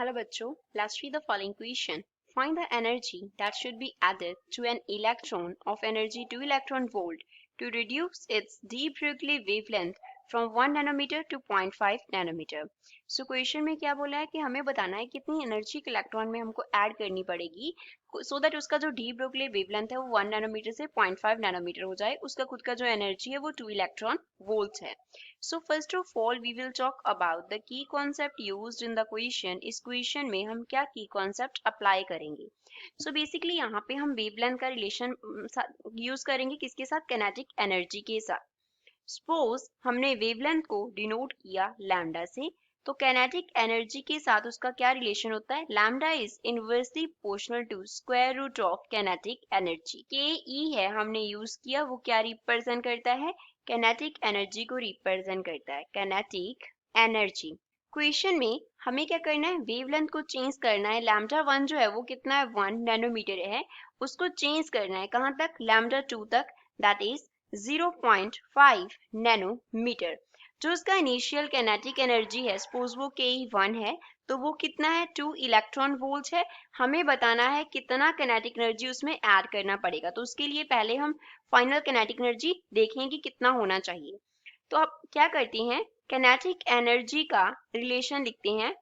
Hello bachcho, let's read the following question. Find the energy that should be added to an electron of energy 2 electron volt to reduce its de Broglie wavelength from 1 nanometer to 0.5 nanometer. So question में क्या बोला है कि हमें बताना है कितनी energy एक इलेक्ट्रॉन में हमको ऐड करनी पड़ेगी सो दैट उसका जो डी ब्रोगली वेवलेंथ है वो 1 नैनोमीटर से 0.5 नैनोमीटर हो जाए, उसका खुद का जो एनर्जी है वो 2 इलेक्ट्रॉन वोल्ट्स है. So first of all we will talk about the key concept used in the question. इस क्वेश्चन में हम क्या की कॉन्सेप्ट अप्लाई करेंगे. So basically यहाँ पे हम वेवलेंथ का रिलेशन यूज करेंगे किसके साथ, किनेटिक एनर्जी के साथ. सपोज हमने वेवलेंथ को डिनोट किया लैम्डा से, तो कैनेटिक एनर्जी के साथ उसका क्या रिलेशन होता है, lambda is inversely proportional to square root of kinetic energy. K E है हमने यूज किया, वो क्या रिप्रेजेंट करता है, कैनेटिक एनर्जी को रिप्रेजेंट करता है, कैनेटिक एनर्जी. क्वेश्चन में हमें क्या करना है, वेवलेंथ को चेंज करना है. लैम्डा 1 जो है वो कितना है, 1 नैनोमीटर है, उसको चेंज करना है कहाँ तक, लैम्डा 2 तक, दैट इज 0.5 नैनोमीटर. जो उसका इनिशियल कैनेटिक एनर्जी है, सपोज वो Ke1 है, तो वो कितना है, 2 इलेक्ट्रॉन वोल्ट है. हमें बताना है कितना कैनेटिक एनर्जी उसमें ऐड करना पड़ेगा, तो उसके लिए पहले हम फाइनल कैनेटिक एनर्जी देखें कि कितना होना चाहिए. तो अब क्या करते हैं, कैनेटिक एनर्जी का रिलेशन लिखते हैं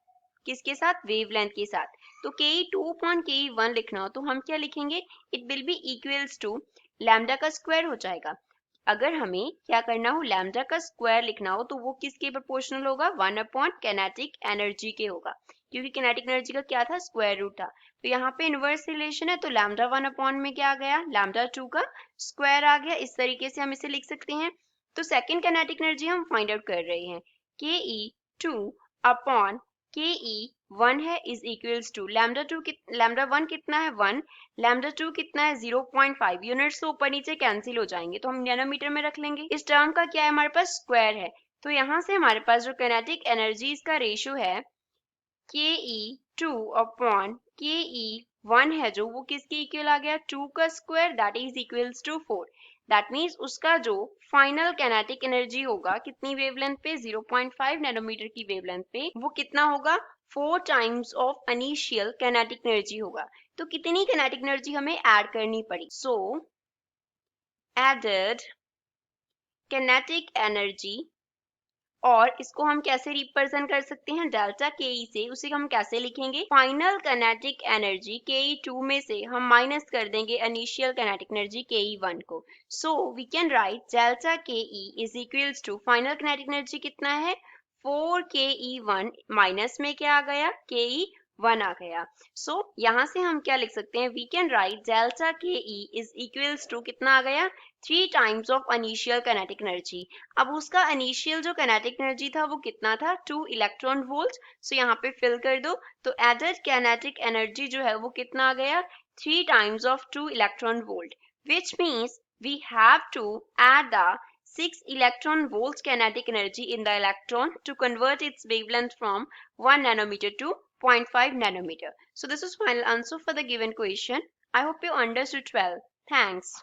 किसके साथ, वेवलेंथ के साथ. तो Ke2 upon Ke1 लिखना हो तो हम क्या लिखेंगे, it will be equals to lambda का स्क्वायर हो जाएगा. अगर हमें क्या करना हो, लैम्डा का स्क्वायर लिखना हो, तो वो किसके प्रोपोर्शनल होगा, 1 अपॉन कैनेटिक एनर्जी के होगा, क्योंकि कैनेटिक एनर्जी का क्या था, स्क्वायर रूट था. तो यहाँ पे इनवर्स रिलेशन है, तो लैम्डा 1 अपॉन में क्या आ गया, लैम्डा 2 का स्क्वायर आ गया. इस तरीके से हम इसे लिख सकते हैं. तो सेकेंड कैनेटिक एनर्जी हम फाइंड आउट कर रहे हैं, Ke2 अपॉन Ke1 है इज इक्वल्स टू लैम्डा 1 कितना है, 1, लैम्डा 2 कितना है, 0.5. यूनिट्स तो ऊपर नीचे कैंसिल हो जाएंगे, तो हम नैनोमीटर में रख लेंगे. इस टर्म का क्या है, हमारे पास स्क्वायर है, तो यहाँ से हमारे पास जो कैनेटिक एनर्जीज का रेशियो है Ke2 अपॉन Ke1 है जो, वो किसके इक्वल आ गया, 2 का square, that is equals to 4. That means उसका जो फाइनल कैनेटिक एनर्जी होगा कितनी वेवलेंथ पे, 0.5 नैनोमीटर की वेवलेंथ पे, वो कितना होगा, 4 times of initial kinetic energy होगा. तो कितनी कैनेटिक एनर्जी हमें ऐड करनी पड़ी, सो एडेड कैनेटिक एनर्जी, और इसको हम कैसे रिप्रेजेंट कर सकते हैं, डेल्टा के ई से. उसे हम कैसे लिखेंगे, फाइनल कैनेटिक एनर्जी Ke2 में से हम माइनस कर देंगे इनिशियल कैनेटिक एनर्जी Ke1 को. So we can write delta K E is equals to, final kinetic energy कितना है, 4 Ke1 माइनस में क्या आ गया, Ke1 आ गया. सो यहाँ से हम क्या लिख सकते हैं, we can write delta K E is equals to कितना आ गया, 3 times of initial kinetic energy. अब उसका इनिशियल जो कैनेटिक एनर्जी था वो कितना था, 2 इलेक्ट्रॉन वोल्ट. सो यहाँ पे फिल कर दो, तो एडेड कैनेटिक एनर्जी जो है वो कितना आ गया, 3 times of 2 electron volt, which means we have to add the 6 electron volts kinetic energy in the electron to convert its wavelength from 1 nanometer to 0.5 nanometer. So this is final answer for the given question. I hope you understood well. Thanks.